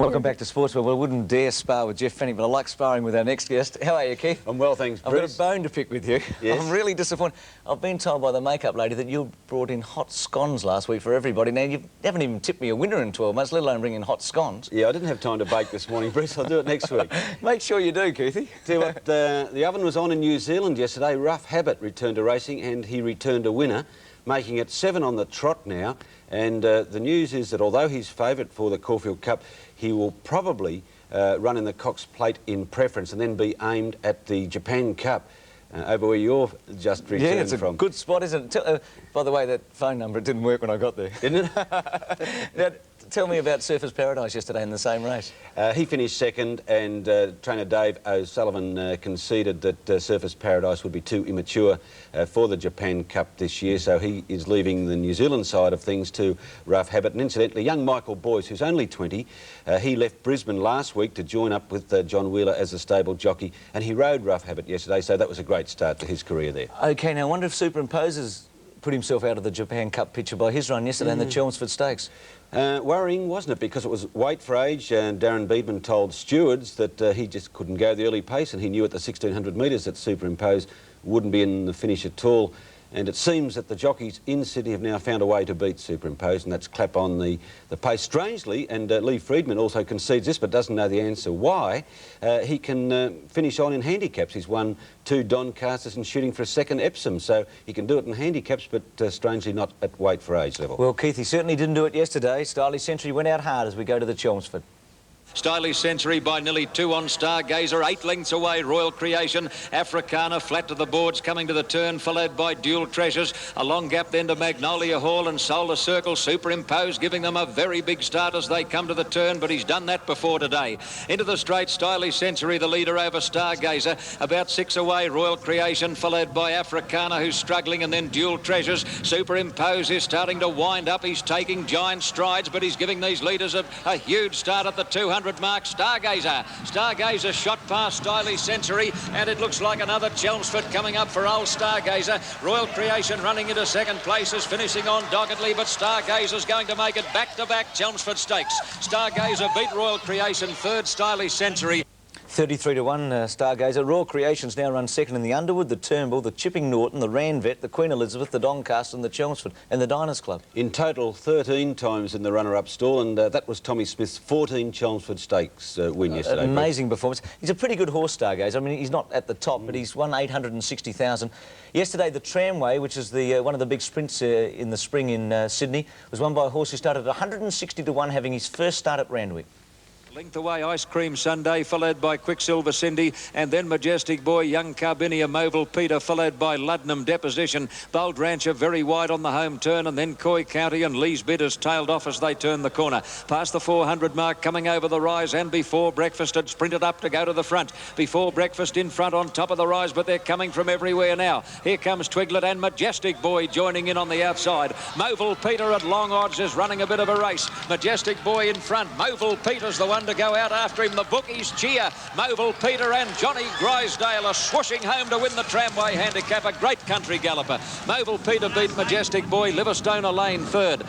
Welcome back to Sportsworld. Well, I wouldn't dare spar with Jeff Fennick, but I like sparring with our next guest. How are you, Keith? I'm well, thanks, Bruce. I've got a bone to pick with you. Yes. I'm really disappointed. I've been told by the makeup lady that you brought in hot scones last week for everybody. Now, you haven't even tipped me a winner in 12 months, let alone bring in hot scones. Yeah, I didn't have time to bake this morning, Bruce. I'll do it next week. Make sure you do, Keithy. Tell you what, the oven was on in New Zealand yesterday. Rough Habit returned to racing and he returned a winner, making it 7 on the trot now. And the news is that although he's favourite for the Caulfield Cup, he will probably run in the Cox Plate in preference and then be aimed at the Japan Cup over where you're just returned from. Yeah, it's a good spot, isn't it? By the way, that phone number, it didn't work when I got there. Didn't it? Now, tell me about Surfers Paradise yesterday in the same race. He finished second, and trainer Dave O'Sullivan conceded that Surfers Paradise would be too immature for the Japan Cup this year, so he is leaving the New Zealand side of things to Rough Habit. And incidentally, young Michael Boyce, who's only 20, he left Brisbane last week to join up with John Wheeler as a stable jockey, and he rode Rough Habit yesterday, so that was a great start to his career there. OK, now I wonder if Superimposers put himself out of the Japan Cup picture by his run yesterday in the Chelmsford Stakes. Worrying, wasn't it? Because it was weight for age, and Darren Beedman told stewards that he just couldn't go the early pace, and he knew at the 1600 metres that Superimpose wouldn't be in the finish at all. And it seems that the jockeys in Sydney have now found a way to beat Superimpose, and that's clap on the pace. Strangely, and Lee Friedman also concedes this but doesn't know the answer why, he can finish on in handicaps. He's won 2 Doncasters and shooting for a second Epsom, so he can do it in handicaps, but strangely not at weight for age level. Well, Keith, he certainly didn't do it yesterday. Stylish Century went out hard as we go to the Chelmsford. Stylish Century by nearly 2 on Stargazer, 8 lengths away, Royal Creation, Africana flat to the boards, coming to the turn, followed by Dual Treasures, a long gap then to Magnolia Hall and Solar Circle, Superimpose, giving them a very big start as they come to the turn, but he's done that before today. Into the straight, Stylish Century, the leader over Stargazer, about 6 away, Royal Creation, followed by Africana, who's struggling, and then Dual Treasures. Superimpose is starting to wind up, he's taking giant strides, but he's giving these leaders a huge start at the 200 mark. Stargazer shot past Stylish Century, and it looks like another Chelmsford coming up for old Stargazer. Royal Creation running into second place is finishing on doggedly, but Stargazer's going to make it back-to-back Chelmsford Stakes. Stargazer beat Royal Creation, third Stylish Century. 33 to 1 Stargazer. Royal Creations now run second in the Underwood, the Turnbull, the Chipping Norton, the Ranvet, the Queen Elizabeth, the Doncaster and the Chelmsford and the Diners Club. In total, 13 times in the runner-up stall, and that was Tommy Smith's 14 Chelmsford Stakes win yesterday. Amazing performance. He's a pretty good horse, Stargazer. I mean, he's not at the top, but he's won 860,000. Yesterday, the Tramway, which is the one of the big sprints in the spring in Sydney, was won by a horse who started at 160 to 1, having his first start at Randwick. Length away, Ice Cream Sunday, followed by Quicksilver Cindy, and then Majestic Boy, Young Carbinia, Mobile Peter, followed by Luddenham Deposition. Bold Rancher very wide on the home turn, and then Coy County and Lee's Bidders tailed off as they turn the corner. Past the 400 mark, coming over the rise, and Before Breakfast had sprinted up to go to the front. Before Breakfast in front on top of the rise, but they're coming from everywhere now. Here comes Twiglet and Majestic Boy joining in on the outside. Mobile Peter at long odds is running a bit of a race. Majestic Boy in front. Mobile Peter's the one to go out after him. The bookies cheer. Mobile Peter and Johnny Grisdale are swooshing home to win the Tramway handicap. A great country galloper. Mobile Peter beat Majestic Boy. Liverstone Lane third.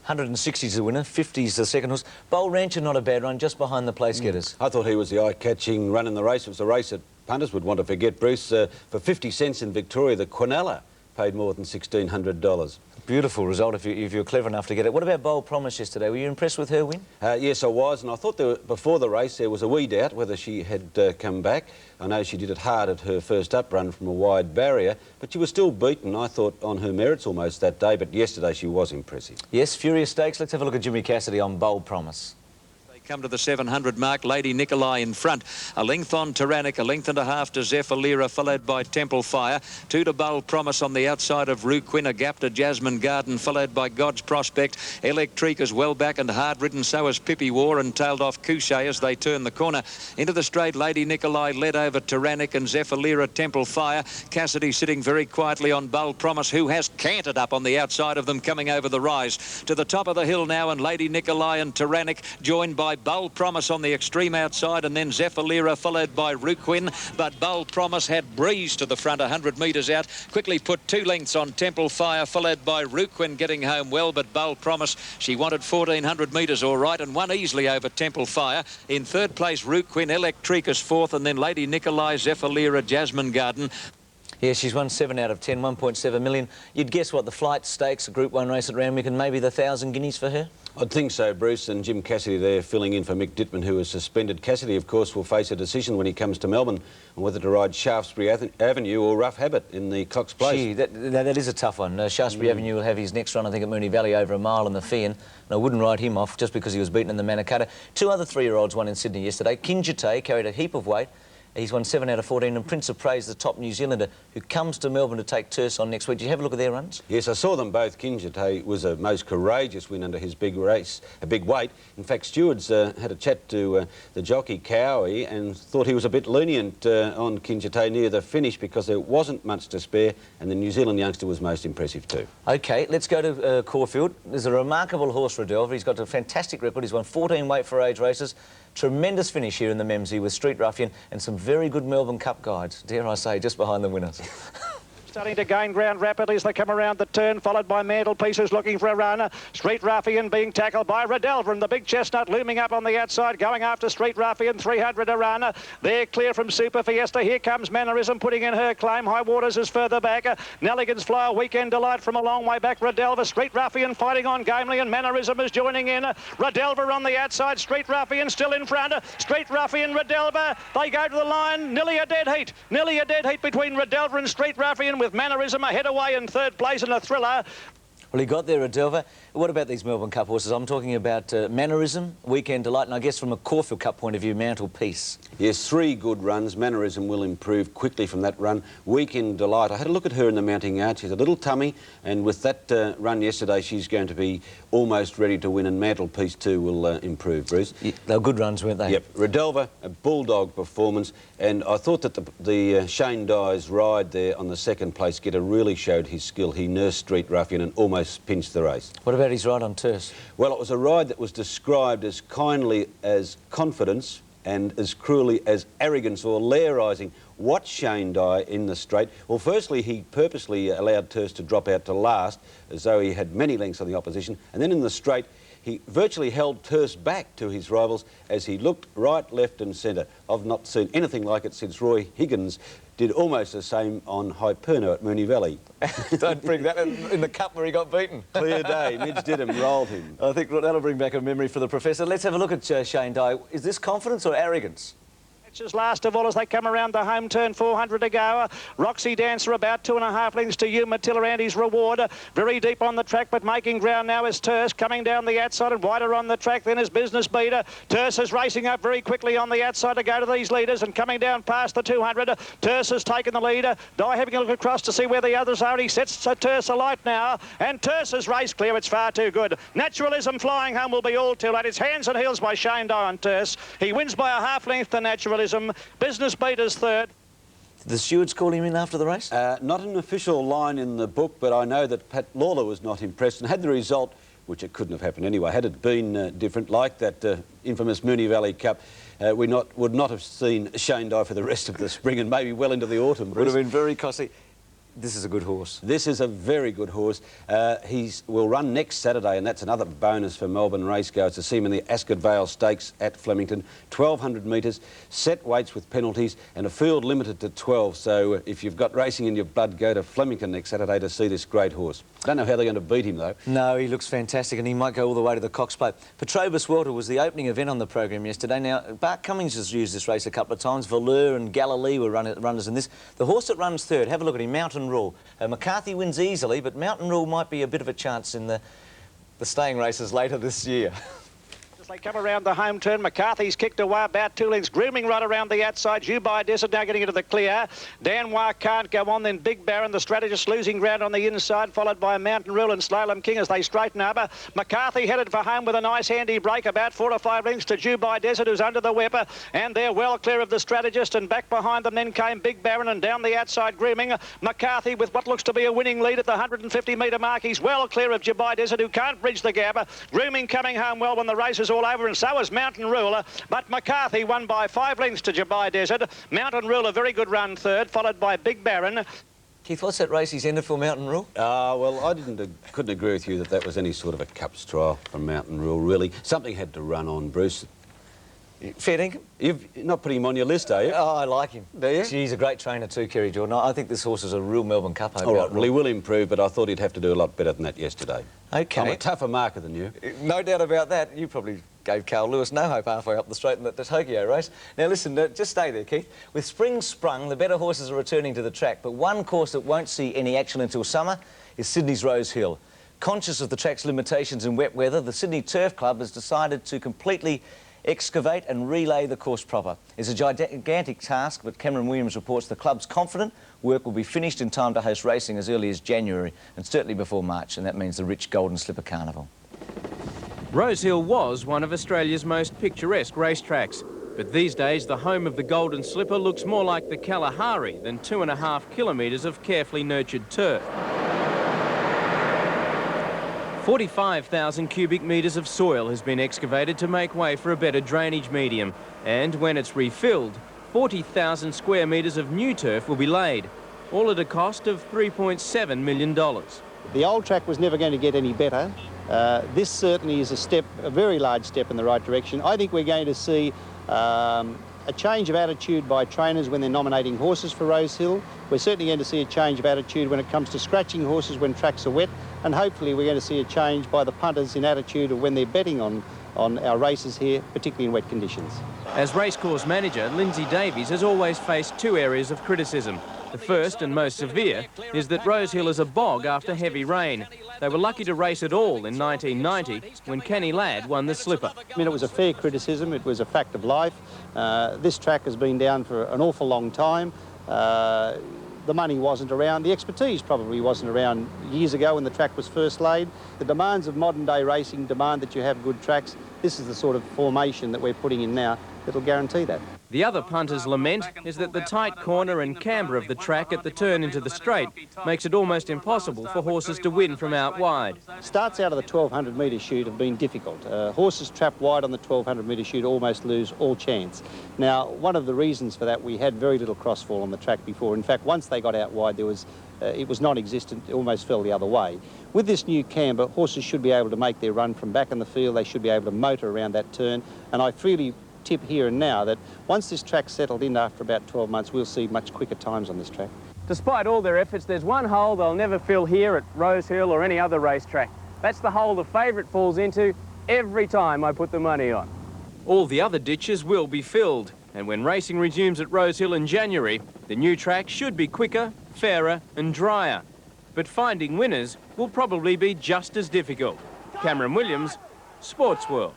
160's the winner, 50's the second horse. Bold Rancher, not a bad run, just behind the place getters. I thought he was the eye-catching run in the race. It was a race that punters would want to forget, Bruce. For 50 cents in Victoria, the Quinella paid more than $1,600. Beautiful result if you're clever enough to get it. What about Bold Promise yesterday? Were you impressed with her win? Yes, I was, and I thought before the race there was a wee doubt whether she had come back. I know she did it hard at her first up run from a wide barrier, but she was still beaten, I thought, on her merits almost that day, but yesterday she was impressive. Yes, Furious Stakes. Let's have a look at Jimmy Cassidy on Bold Promise. Come to the 700 mark, Lady Nikolai in front. A length on Tyrannic, a length and a half to Zephyr, followed by Temple Fire. 2 to Bold Promise on the outside of Rue Quinn, a gap to Jasmine Garden, followed by God's Prospect. Electrique is well back and hard-ridden, so is Pippi War, and tailed off Couchet as they turn the corner. Into the straight, Lady Nikolai led over Tyrannic and Zephyr, Temple Fire. Cassidy sitting very quietly on Bold Promise, who has cantered up on the outside of them, coming over the rise. To the top of the hill now, and Lady Nikolai and Tyrannic, joined by Bold Promise on the extreme outside, and then Zephyrlira followed by Ruquin. But Bold Promise had Breeze to the front, 100 metres out. Quickly put 2 lengths on Temple Fire, followed by Ruquin getting home well. But Bold Promise, she wanted 1,400 metres all right, and won easily over Temple Fire. In third place, Ruquin, Electricus fourth, and then Lady Nicolai, Zephyrlira, Jasmine Garden. Yeah, she's won 7 out of 10, 1.7 million. You'd guess what, the Flight Stakes, a Group 1 race at Randwick, and maybe the 1,000 guineas for her? I'd think so, Bruce, and Jim Cassidy there filling in for Mick Dittman, who is suspended. Cassidy, of course, will face a decision when he comes to Melbourne on whether to ride Shaftesbury Avenue or Rough Habit in the Cox Place. Gee, that is a tough one. Shaftesbury Avenue will have his next run, I think, at Moonee Valley over a mile in the Fian. And I wouldn't ride him off just because he was beaten in the Manikato. 2 other 3-year-olds won in Sydney yesterday. Kinjite carried a heap of weight. He's won 7 out of 14, and Prince of Praise, the top New Zealander, who comes to Melbourne to take Terce on next week. Did you have a look at their runs? Yes, I saw them both. Kinjite was a most courageous win under his big race, a big weight. In fact, Stewards had a chat to the jockey Cowie and thought he was a bit lenient on Kinjite near the finish because there wasn't much to spare, and the New Zealand youngster was most impressive too. OK, let's go to Caulfield. There's a remarkable horse, Redelver. He's got a fantastic record. He's won 14 weight for age races. Tremendous finish here in the Memsie with Street Ruffian and some very good Melbourne Cup guides, dare I say, just behind the winners. Starting to gain ground rapidly as they come around the turn, followed by Mantelpiece, who's looking for a runner. Street Ruffian being tackled by Redelver, and the big chestnut looming up on the outside, going after Street Ruffian, 300 a runner. They're clear from Super Fiesta. Here comes Mannerism putting in her claim. High Waters is further back. Nelligan's Flyer, Weekend Delight from a long way back. Redelver, Street Ruffian fighting on gamely, and Mannerism is joining in. Redelver on the outside, Street Ruffian still in front. Street Ruffian, Redelver, they go to the line. Nearly a dead heat. Nearly a dead heat between Redelver and Street Ruffian, with Mannerism ahead away in third place in a thriller. Well, he got there, Redelver. What about these Melbourne Cup horses? I'm talking about Mannerism, Weekend Delight, and I guess from a Caulfield Cup point of view, Mantelpiece. Yes, 3 good runs. Mannerism will improve quickly from that run. Weekend Delight, I had a look at her in the mounting yard. She's a little tummy, and with that run yesterday, she's going to be almost ready to win, and Mantelpiece too will improve, Bruce. Yeah, they were good runs, weren't they? Yep. Redelver, a bulldog performance, and I thought that the Shane Dye's ride there on the second place getter really showed his skill. He nursed Street Ruffian and almost pinched the race. What about his ride on Terce? Well, it was a ride that was described as kindly as confidence and as cruelly as arrogance or lairising. What Shane Dye in the straight? Well, firstly, he purposely allowed Terce to drop out to last, as though he had many lengths on the opposition, and then in the straight, he virtually held Terce back to his rivals as he looked right, left and centre. I've not seen anything like it since Roy Higgins did almost the same on Hyperno at Moonee Valley. Don't bring that in the cup where he got beaten. Clear day. Midge did him, rolled him. I think that'll bring back a memory for the Professor. Let's have a look at Shane Dye. Is this confidence or arrogance? Just last of all as they come around the home turn, 400 to go. Roxy Dancer about 2.5 lengths to you. Matilda Andy's Reward. Very deep on the track, but making ground now is Terce. Coming down the outside and wider on the track then is Business Beater. Terce is racing up very quickly on the outside to go to these leaders and coming down past the 200. Terce has taken the leader. Dye having a look across to see where the others are. He sets Terce alight now, and Terce is race clear. It's far too good. Naturalism flying home will be all too late. It's hands and heels by Shane Dye on Terce. He wins by a half length to Naturalism. Business Beater's third. Did the stewards call him in after the race? Not an official line in the book, but I know that Pat Lawler was not impressed, and had the result, which it couldn't have happened anyway, had it been different, like that infamous Moonee Valley Cup, we would not have seen Shane Dye for the rest of the spring and maybe well into the autumn. Would have been very costly. This is a good horse. This is a very good horse. He will run next Saturday, and that's another bonus for Melbourne racegoers to see him in the Ascot Vale Stakes at Flemington. 1,200 metres, set weights with penalties, and a field limited to 12. So if you've got racing in your blood, go to Flemington next Saturday to see this great horse. Don't know how they're going to beat him, though. No, he looks fantastic, and he might go all the way to the Cox Plate. Petrobus Welter was the opening event on the program yesterday. Now, Bart Cummings has used this race a couple of times. Valeur and Galilee were runners in this. The horse that runs third, have a look at him, Mountain Rule. McCarthy wins easily, but Mountain Rule might be a bit of a chance in the staying races later this year. They come around the home turn. McCarthy's kicked away about 2 lengths. Grooming right around the outside. Dubai Desert now getting into the clear. Danois can't go on. Then Big Baron, the strategist, losing ground on the inside, followed by Mountain Rule and Slalom King as they straighten up. McCarthy headed for home with a nice handy break, about 4 or 5 lengths to Dubai Desert, who's under the whip. And they're well clear of the strategist, and back behind them then came Big Baron, and down the outside Grooming. McCarthy with what looks to be a winning lead at the 150 metre mark. He's well clear of Dubai Desert, who can't bridge the gap. Grooming coming home well when the race is all all over, and so is Mountain Ruler. But McCarthy won by 5 lengths to Dubai Desert. Mountain Ruler, very good run third, followed by Big Baron. Keith, what's that race he's ended for Mountain Rule? Well, I couldn't agree with you that was any sort of a Cups trial from Mountain Rule, really. Something had to run on, Bruce. Fair dinkum. You're not putting him on your list, are you? Oh, I like him. Do you? He's a great trainer too, Kerry Jordan. I think this horse is a real Melbourne Cup over. All right, well, he will improve, but I thought he'd have to do a lot better than that yesterday. Okay. I'm a tougher marker than you. No doubt about that. You probably gave Carl Lewis no hope halfway up the straight in the Tokyo race. Now, listen, just stay there, Keith. With spring sprung, the better horses are returning to the track, but one course that won't see any action until summer is Sydney's Rose Hill. Conscious of the track's limitations in wet weather, the Sydney Turf Club has decided to completely excavate and relay the course proper. It's a gigantic task, but Cameron Williams reports the club's confident work will be finished in time to host racing as early as January and certainly before March, and that means the rich Golden Slipper Carnival. Rose Hill was one of Australia's most picturesque racetracks, but these days the home of the Golden Slipper looks more like the Kalahari than 2.5 kilometres of carefully nurtured turf. 45,000 cubic metres of soil has been excavated to make way for a better drainage medium, and when it's refilled, 40,000 square metres of new turf will be laid, all at a cost of $3.7 million. The old track was never going to get any better. This certainly is a very large step in the right direction. I think we're going to see a change of attitude by trainers when they're nominating horses for Rose Hill. We're certainly going to see a change of attitude when it comes to scratching horses when tracks are wet, and hopefully we're going to see a change by the punters in attitude of when they're betting on our races here, particularly in wet conditions. As racecourse manager, Lindsay Davies has always faced two areas of criticism. The first and most severe is that Rose Hill is a bog after heavy rain. They were lucky to race at all in 1990 when Kenny Ladd won the Slipper. I mean, it was a fair criticism. It was a fact of life. This track has been down for an awful long time. The money wasn't around. The expertise probably wasn't around years ago when the track was first laid. The demands of modern day racing demand that you have good tracks. This is the sort of formation that we're putting in now that'll guarantee that. The other punter's lament is that the tight corner and camber of the track at the turn into the straight makes it almost impossible for horses to win from out wide. Starts out of the 1,200 metre chute have been difficult. Horses trapped wide on the 1,200 metre chute almost lose all chance. Now, one of the reasons for that, we had very little crossfall on the track before. In fact, once they got out wide, there was it was non-existent, it almost fell the other way. With this new camber, horses should be able to make their run from back in the field. They should be able to motor around that turn, and I freely tip here and now that once this track's settled in after about 12 months, we'll see much quicker times on this track. Despite all their efforts, there's one hole they'll never fill here at Rose Hill or any other racetrack. That's the hole the favourite falls into every time I put the money on. All the other ditches will be filled, and when racing resumes at Rose Hill in January, the new track should be quicker, fairer and drier. But finding winners will probably be just as difficult. Cameron Williams, Sportsworld.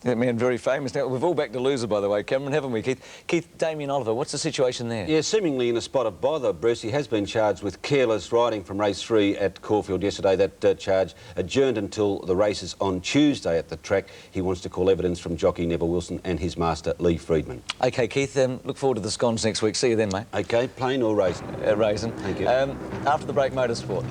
That man very famous. Now, we've all backed a loser, by the way, Cameron, haven't we, Keith? Keith, Damien Oliver, what's the situation there? Yeah, seemingly in a spot of bother, Bruce. He has been charged with careless riding from race 3 at Caulfield yesterday. That charge adjourned until the races on Tuesday at the track. He wants to call evidence from jockey Neville Wilson and his master, Lee Friedman. OK, Keith, look forward to the scones next week. See you then, mate. OK, plain or racing? Racing. Thank you. After the break, motorsport.